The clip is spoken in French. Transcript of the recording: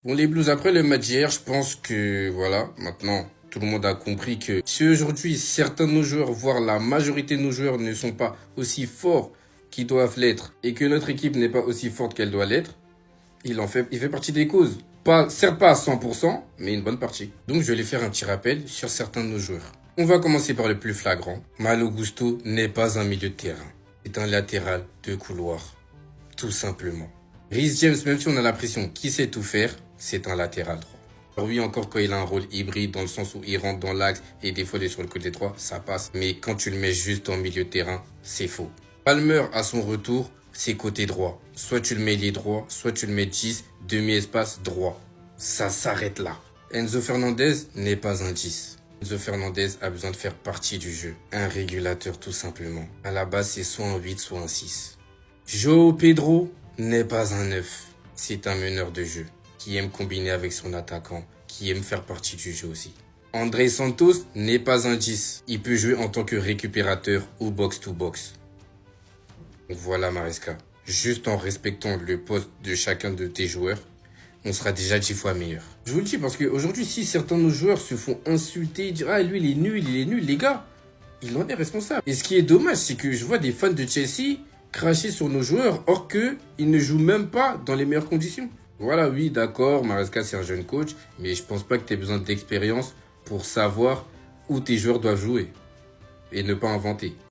Bon, les Blues, après le match d'hier, je pense que, voilà, maintenant, tout le monde a compris que si aujourd'hui, certains de nos joueurs, voire la majorité de nos joueurs ne sont pas aussi forts qu'ils doivent l'être et que notre équipe n'est pas aussi forte qu'elle doit l'être, il fait partie des causes. Pas, certes pas à 100%, mais une bonne partie. Donc, je vais faire un petit rappel sur certains de nos joueurs. On va commencer par le plus flagrant. Malo Gusto n'est pas un milieu de terrain. C'est un latéral de couloir. Tout simplement. Reece James, même si on a l'impression qu'il sait tout faire, c'est un latéral droit. Alors oui, encore quand il a un rôle hybride dans le sens où il rentre dans l'axe et des fois il est sur le côté droit, ça passe. Mais quand tu le mets juste en milieu de terrain, c'est faux. Palmer, à son retour, c'est côté droit. Soit tu le mets lié droit, soit tu le mets 10, demi-espace droit. Ça s'arrête là. Enzo Fernandez n'est pas un 10. Enzo Fernandez a besoin de faire partie du jeu. Un régulateur tout simplement. À la base, c'est soit un 8, soit un 6. João Pedro n'est pas un 9. C'est un meneur de jeu qui aime combiner avec son attaquant, qui aime faire partie du jeu aussi. André Santos n'est pas un 10. Il peut jouer en tant que récupérateur ou box-to-box. Donc voilà Maresca. Juste en respectant le poste de chacun de tes joueurs, on sera déjà 10 fois meilleur. Je vous le dis parce qu'aujourd'hui, si certains de nos joueurs se font insulter, dire « Ah, lui, il est nul, les gars », il en est responsable. Et ce qui est dommage, c'est que je vois des fans de Chelsea cracher sur nos joueurs, or qu'ils ne jouent même pas dans les meilleures conditions. Voilà, oui, d'accord, Maresca, c'est un jeune coach, mais je pense pas que tu aies besoin d'expérience pour savoir où tes joueurs doivent jouer et ne pas inventer.